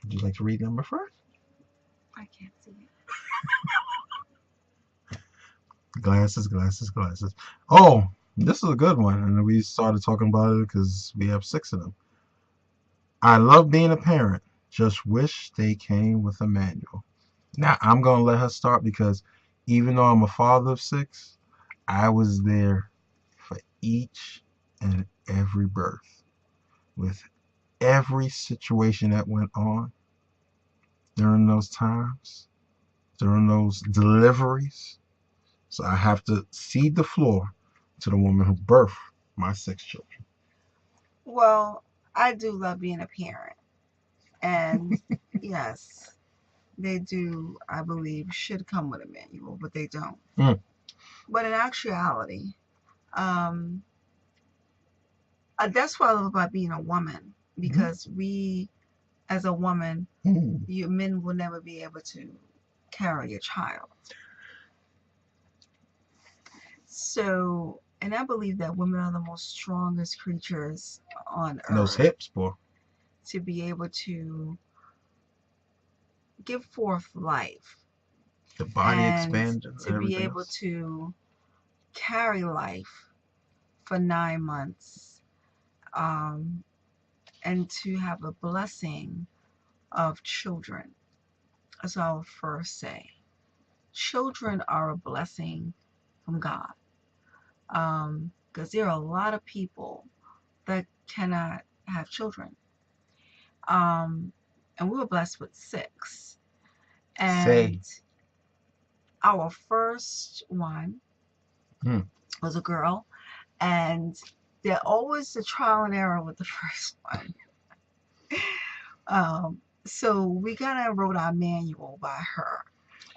Would you like to read number first? I can't see it. Glasses, glasses, glasses. Oh, this is a good one. And we started talking about it because we have 6 of them. I love being a parent. Just wish they came with a manual. Now, I'm going to let her start because even though I'm a father of 6, I was there for each and every birth with every situation that went on during those times, during those deliveries. So I have to cede the floor to the woman who birthed my 6 children. Well, I do love being a parent. And yes, they do, I believe, should come with a manual, but they don't. Mm. But in actuality, um, that's what I love about being a woman because we, as a woman, you men will never be able to carry a child. So, and I believe that women are the most strongest creatures on And those earth hips, boy. to be able to give forth life The body and expansion to and be everything able else. to carry life for 9 months, um, and to have a blessing of children. That's what I'll first say. Children are a blessing from God. Because there are a lot of people that cannot have children. Um, and we were blessed with 6. Say. And our first one Mm. was a girl, and they're always the trial and error with the first one. So we kind of wrote our manual by her.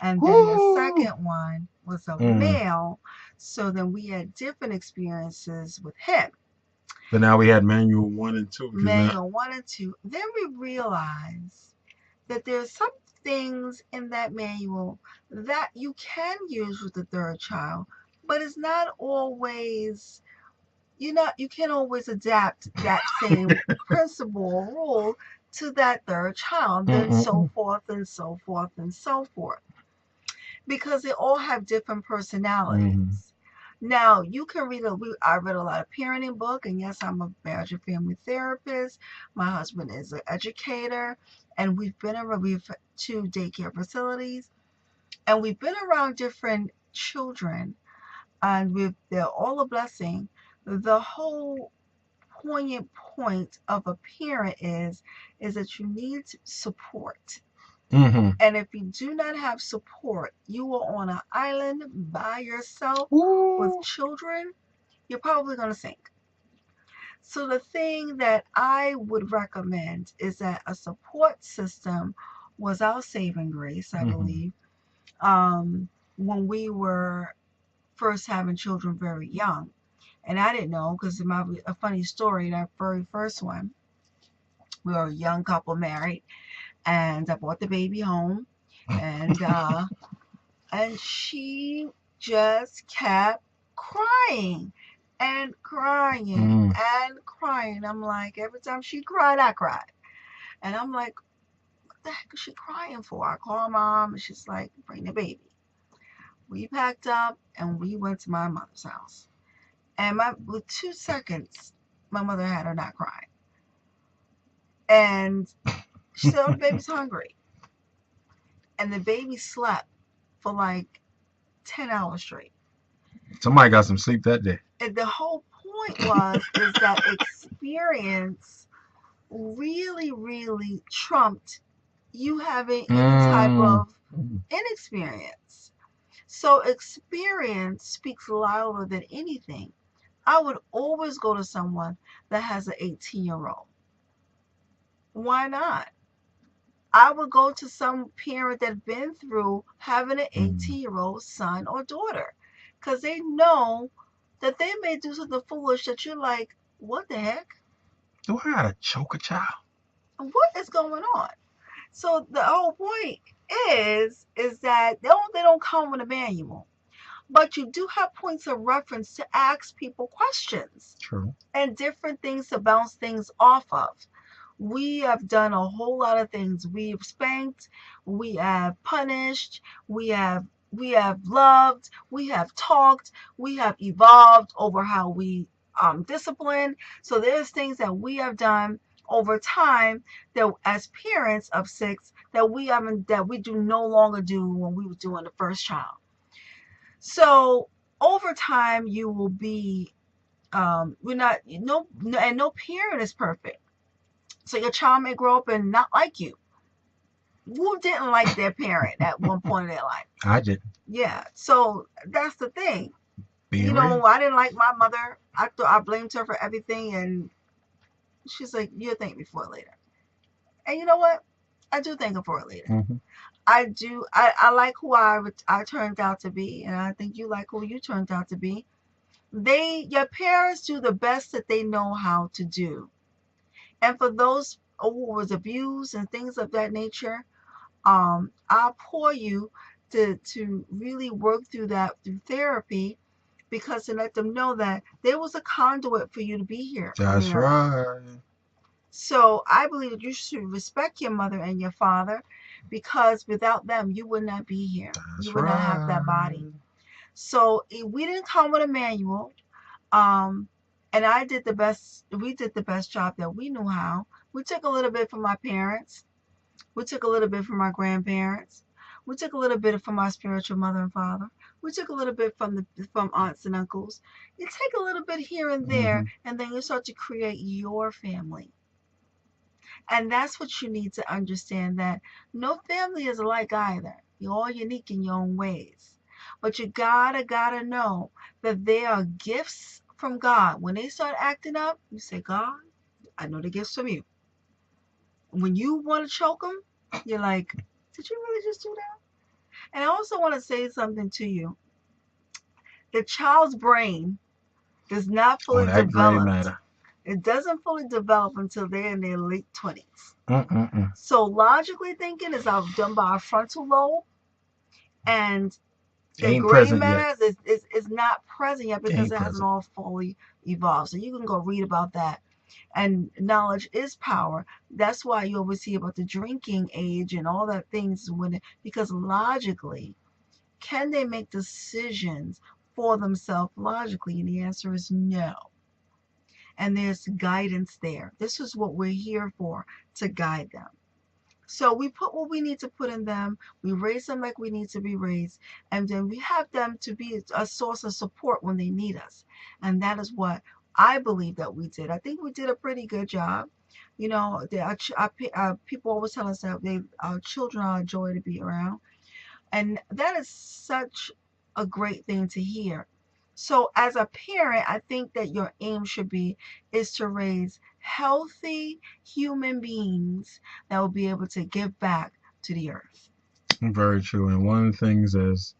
And then the Woo! second one was a Mm. male. So then we had different experiences with him. But now we had manual 1 and 2 because now. Manual 1 and 2. Then we realized that there's some things in that manual that you can use with the third child, but it's not always, you can't always adapt that same principle or rule to that third child, then so Mm-mm-mm. forth and so forth and so forth, because they all have different Mm-hmm. personalities. Now you can read I read a lot of parenting book, and yes, I'm a marriage and family therapist. My husband is an educator, and we've 2 daycare facilities, and we've been around different children, and they're all a blessing. The whole poignant point of a parent is that you need support. Mm-hmm. And if you do not have support, you are on an island by yourself with Woo! children, you're probably going to sink. So, the thing that I would recommend is that a support system was our saving grace, I Mm-hmm. believe, when we were first having children very young. And I didn't know because a funny story, that very first one, we were a young couple married, and I brought the baby home, and she just kept crying and crying Mm. and crying. I'm like, every time she cried, I cried. And I'm like, what the heck is she crying for? I call mom, and she's like, bring the baby. We packed up and we went to my mother's house. And with 2 seconds, my mother had her not crying. And she said, oh, the baby's hungry. And the baby slept for like 10 hours straight. Somebody got some sleep that day. And the whole point is that experience really, really trumped you having any type Mm. of inexperience. So experience speaks louder than anything. I would always go to someone that has an 18-year-old. Why not? I would go to some parent that's been through having an Mm. 18-year-old son or daughter, because they know that they may do something foolish that you're like, what the heck? Do I gotta choke a child? What is going on? So the whole point is that they don't come with a manual, but you do have points of reference to ask people questions True. and different things to bounce things off of. We have done a whole lot of things. We've spanked, we have punished, we have we have loved, we have talked, we have evolved over how we discipline. So there's things that we have done over time that as parents of six that we do no longer do when we were doing the first child. So over time you will be we're not and no parent is perfect. So your child may grow up and not like you. Who didn't like their parent at one point in their life? I did. Yeah. So that's the thing. Being real. I didn't like my mother. I thought I blamed her for everything, and she's like, "You'll thank me for it later." And you know what? I do thank her for it later. Mm-hmm. I do. I like who I turned out to be, and I think you like who you turned out to be. Your parents do the best that they know how to do, and for those who was abused and things of that nature, I implore you to really work through that through therapy, because to let them know that there was a conduit for you to be here. That's right. So I believe that you should respect your mother and your father, because without them you would not be here. That's You would not have that body. So we didn't come with a manual. And I did the best. We did the best job that we knew how. We took a little bit from my parents. We took a little bit from my grandparents. We took a little bit from my spiritual mother and father. We took a little bit from aunts and uncles. You take a little bit here and there, and then you start to create your family. And that's what you need to understand, that no family is alike either. You're all unique in your own ways. But you gotta know that they are gifts from God. When they start acting up, you say, God, I know the gifts from you. When you want to choke them, you're like, did you really just do that? And I also want to say something to you. The child's brain does not fully develop. It doesn't fully develop until they're in their late 20s. So logically thinking is done by our frontal lobe, and the gray matter is not present yet because it hasn't all fully evolved. So you can go read about that. And knowledge is power. That's why you always hear about the drinking age and all that things because logically, can they make decisions for themselves logically? And the answer is no. And there's guidance there. This is what we're here for, to guide them. So we put what we need to put in them. We raise them like we need to be raised. And then we have them to be a source of support when they need us. And that is what I believe that we did. I think we did a pretty good job. People always tell us that our children are a joy to be around. And that is such a great thing to hear. So as a parent, I think that your aim should be is to raise healthy human beings that will be able to give back to the earth. Very true. And one of the things, as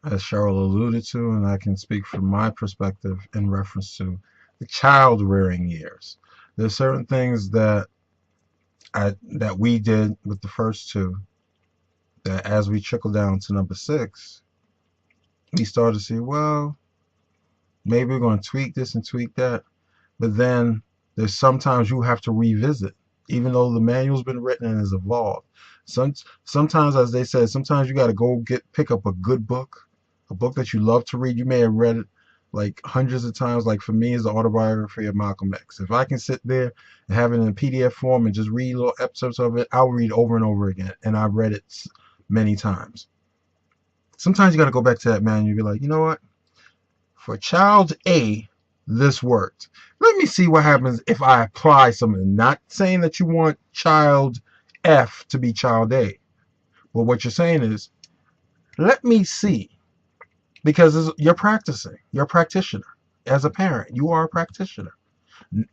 Cheryl alluded to, and I can speak from my perspective in reference to the child rearing years, there's certain things that we did with the first two, that as we trickle down to number 6, we started to see, well, maybe we're going to tweak this and tweak that. But then there's sometimes you have to revisit, even though the manual's been written and has evolved. Sometimes, as they said, sometimes you got to go pick up a good book, a book that you love to read. You may have read it like hundreds of times. Like for me, is the autobiography of Malcolm X. If I can sit there and have it in a PDF form and just read little episodes of it, I'll read over and over again. And I've read it many times. Sometimes you got to go back to that manual and be like, you know what? For child A, this worked. Let me see what happens if I apply something. Not saying that you want child F to be child A. But what you're saying is, let me see. Because you're practicing. You're a practitioner. As a parent, you are a practitioner.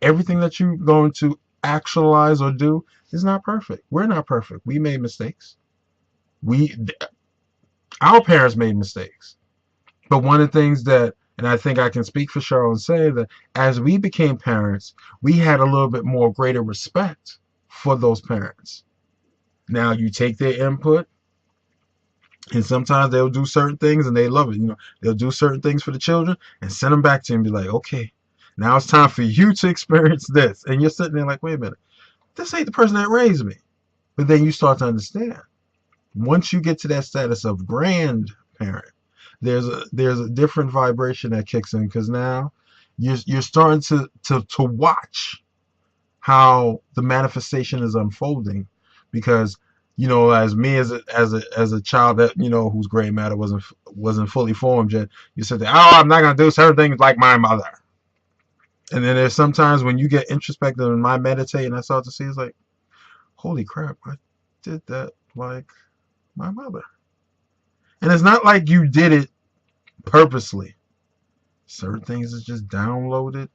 Everything that you're going to actualize or do is not perfect. We're not perfect. We made mistakes. Our parents made mistakes. But one of the things that, and I think I can speak for Cheryl and say that as we became parents, we had a little bit more greater respect for those parents. Now you take their input, and sometimes they'll do certain things and they love it. They'll do certain things for the children and send them back to you and be like, okay, now it's time for you to experience this. And you're sitting there like, wait a minute, this ain't the person that raised me. But then you start to understand. Once you get to that status of grandparent, there's a different vibration that kicks in because now you're starting to watch how the manifestation is unfolding because as me as a child that whose gray matter wasn't fully formed yet, you said that, oh, I'm not gonna do certain things like my mother. And then there's sometimes when you get introspective and I meditate and I start to see, it's like, holy crap, I did that like my mother. And it's not like you did it purposely. Certain things is just downloaded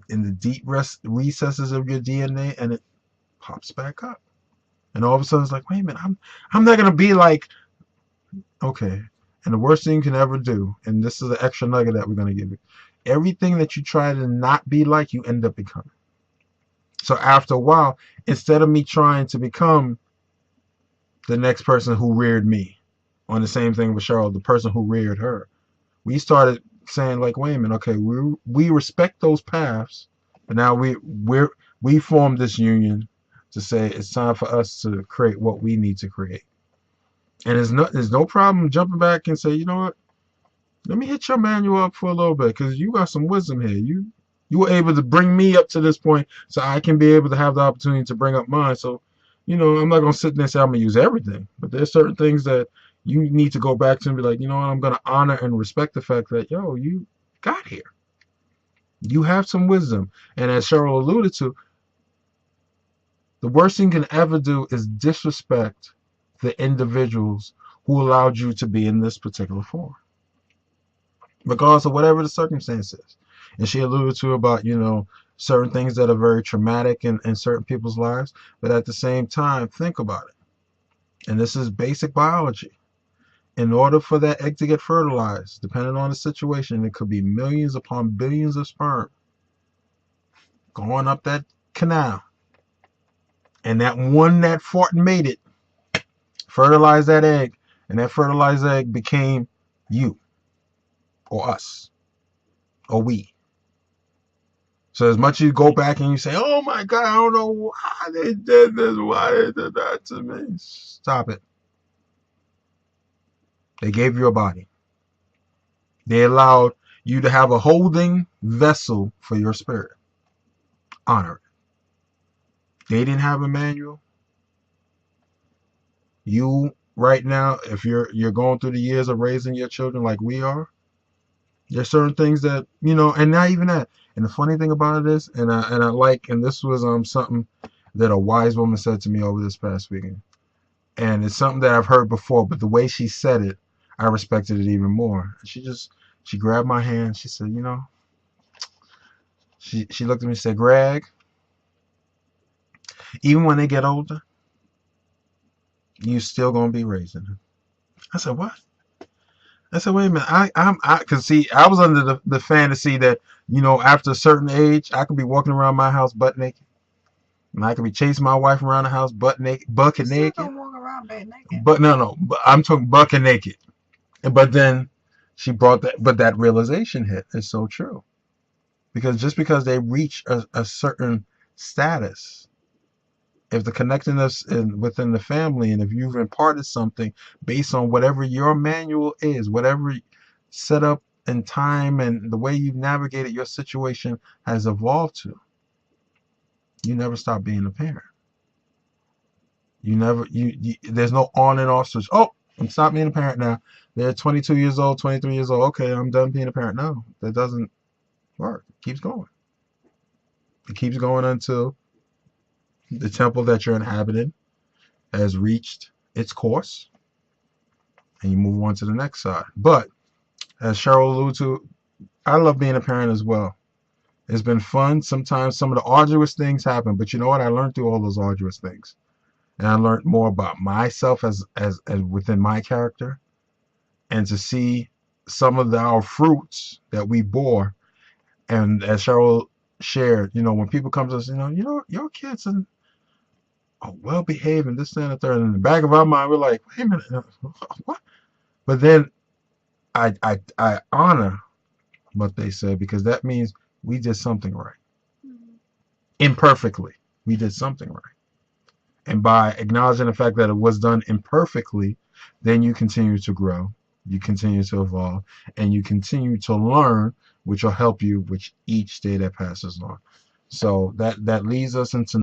in the deep recesses of your DNA and it pops back up. And all of a sudden it's like, wait a minute, I'm not gonna be like, okay. And the worst thing you can ever do, and this is an extra nugget that we're gonna give you, everything that you try to not be like, you end up becoming. So after a while, instead of me trying to become the next person who reared me, on the same thing with Cheryl, the person who reared her, we started saying like, wait a minute, okay, we respect those paths, but now we formed this union to say it's time for us to create what we need to create. And there's no problem jumping back and say, you know what, let me hit your manual up for a little bit because you got some wisdom here. You were able to bring me up to this point so I can be able to have the opportunity to bring up mine. So, I'm not going to sit there and say I'm going to use everything, but there's certain things that you need to go back to and be like, you know what, I'm going to honor and respect the fact that, yo, you got here. You have some wisdom. And as Cheryl alluded to, the worst thing you can ever do is disrespect the individuals who allowed you to be in this particular form, regardless of whatever the circumstances. And she alluded to about, certain things that are very traumatic in certain people's lives. But at the same time, think about it. And this is basic biology. In order for that egg to get fertilized, depending on the situation, it could be millions upon billions of sperm going up that canal. And that one that fought and made it fertilized that egg. And that fertilized egg became you or us or we. So as much as you go back and you say, oh my God, I don't know why they did this, why they did that to me. Stop it. They gave you a body. They allowed you to have a holding vessel for your spirit. Honor it. They didn't have a manual. You right now, if you're going through the years of raising your children like we are, there's certain things that, and not even that. And the funny thing about it is, and I like, and this was something that a wise woman said to me over this past weekend. And it's something that I've heard before, but the way she said it, I respected it even more. She grabbed my hand. She said, she looked at me and said, Greg, even when they get older, you still gonna be raising them. I said, what? I said, wait a minute. Cause see, I was under the fantasy that, after a certain age, I could be walking around my house butt naked. And I could be chasing my wife around the house butt naked, bucket naked. Don't walk around butt naked. But no, but I'm talking bucket naked. But then she brought that realization hit. It's so true. Because just because they reach a certain status, if the connectedness within the family, and if you've imparted something based on whatever your manual is, whatever setup and time and the way you've navigated your situation has evolved to, you never stop being a parent. You never, there's no on and off switch. Oh, I'm stop being a parent now. They're 22 years old, 23 years old. Okay, I'm done being a parent. No, that doesn't work. It keeps going. It keeps going until the temple that you're inhabiting has reached its course and you move on to the next side. But as Cheryl alluded to, I love being a parent as well. It's been fun. Sometimes some of the arduous things happen, but you know what? I learned through all those arduous things. And I learned more about myself as within my character, and to see some of our fruits that we bore. And as Cheryl shared, when people come to us, your kids are well behaved and this, that, and the third. In the back of our mind, we're like, wait a minute, what? But then I honor what they said because that means we did something right. Imperfectly. we did something right. And by acknowledging the fact that it was done imperfectly, then you continue to grow, you continue to evolve, and you continue to learn, which will help you with each day that passes on. So that leads us into